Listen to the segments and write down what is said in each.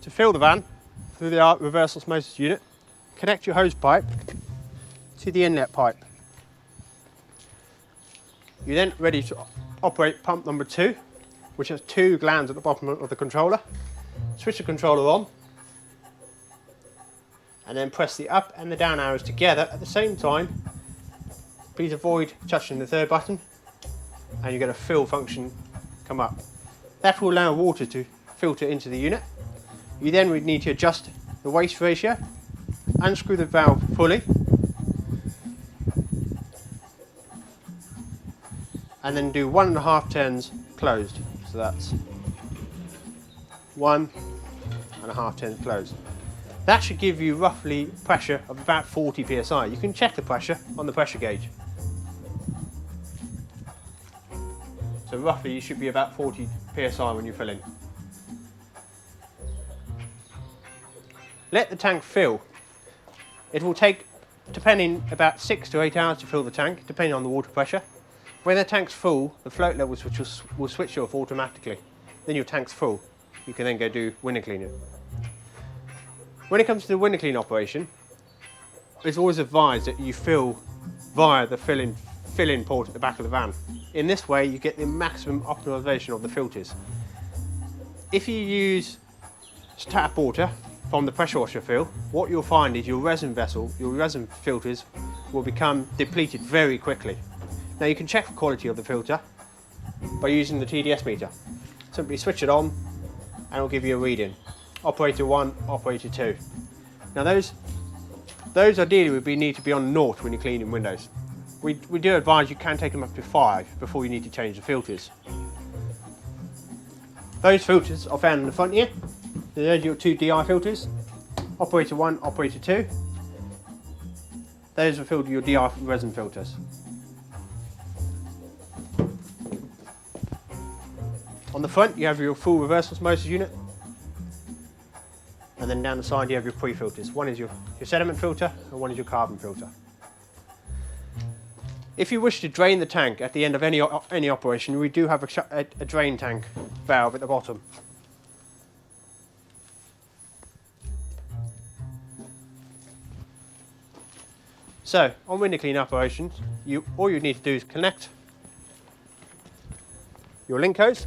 To fill the van through the reverse osmosis unit, connect your hose pipe to the inlet pipe. You're then ready to operate pump number 2, which has 2 glands at the bottom of the controller. Switch the controller on and then press the up and the down arrows together at the same time. Please avoid touching the third button and you get a fill function come up. That will allow water to filter into the unit. You then would need to adjust the waste ratio, unscrew the valve fully, and then do 1.5 turns closed. So that's 1.5 turns closed. That should give you roughly pressure of about 40 psi. You can check the pressure on the pressure gauge. So roughly you should be about 40 psi when you fill in. Let the tank fill. It will take, depending, about 6 to 8 hours to fill the tank, depending on the water pressure. When the tank's full, the float level switch will switch off automatically. Then your tank's full. You can then go do window cleaning. When it comes to the window clean operation, it's always advised that you fill via the fill-in port at the back of the van. In this way, you get the maximum optimization of the filters. If you use tap water from the pressure washer fill, what you'll find is your resin vessel, your resin filters will become depleted very quickly. Now you can check the quality of the filter by using the TDS meter. Simply switch it on and it'll give you a reading. Operator 1, operator 2. Now those ideally would need to be on 0 when you're cleaning windows. We do advise you can take them up to 5 before you need to change the filters. Those filters are found in the front here. There's your 2 DI filters, operator 1, operator 2. Those are filled with your DI resin filters. On the front you have your full reverse osmosis unit, and then down the side you have your pre-filters. One is your sediment filter and one is your carbon filter. If you wish to drain the tank at the end of any operation, we do have a drain tank valve at the bottom. So, on window clean operations, all you need to do is connect your link hose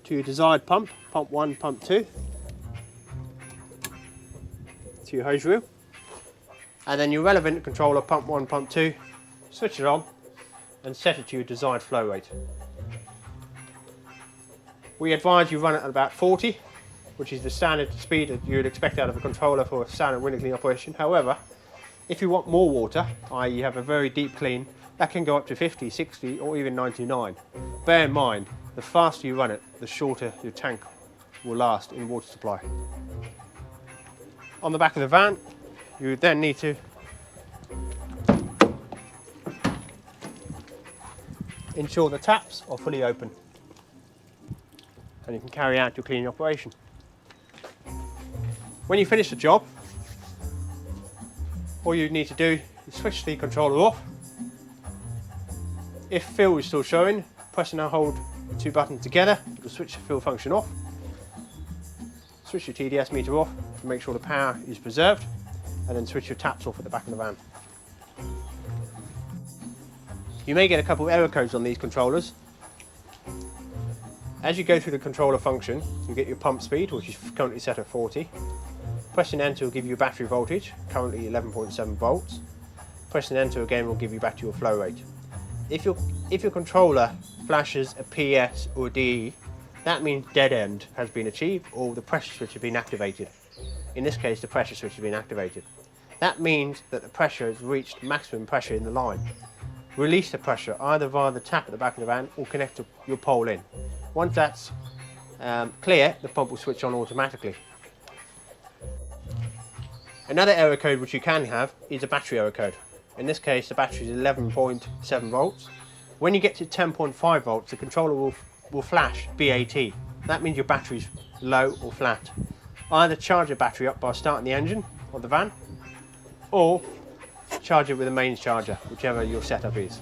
to your desired pump 1, pump 2, to your hose reel, and then your relevant controller pump 1, pump 2, switch it on and set it to your desired flow rate. We advise you run it at about 40, which is the standard speed that you would expect out of a controller for a standard window clean operation. However, if you want more water, i.e. you have a very deep clean, that can go up to 50, 60 or even 99. Bear in mind, the faster you run it, the shorter your tank will last in water supply. On the back of the van, you then need to ensure the taps are fully open and you can carry out your cleaning operation. When you finish the job, all you need to do is switch the controller off. If fill is still showing, press and hold the 2 buttons together, it will switch the fill function off. Switch your TDS meter off to make sure the power is preserved, and then switch your taps off at the back of the van. You may get a couple of error codes on these controllers. As you go through the controller function, you get your pump speed, which is currently set at 40. Pressing enter will give you battery voltage, currently 11.7 volts. Pressing enter again will give you back to your flow rate. If your controller flashes a PS or a DE, that means dead end has been achieved or the pressure switch has been activated. In this case, the pressure switch has been activated. That means that the pressure has reached maximum pressure in the line. Release the pressure either via the tap at the back of the van or connect to your pole in. Once that's clear, the pump will switch on automatically. Another error code which you can have is a battery error code. In this case, the battery is 11.7 volts. When you get to 10.5 volts, the controller will flash BAT. That means your battery's low or flat. Either charge your battery up by starting the engine of the van, or charge it with a mains charger, whichever your setup is.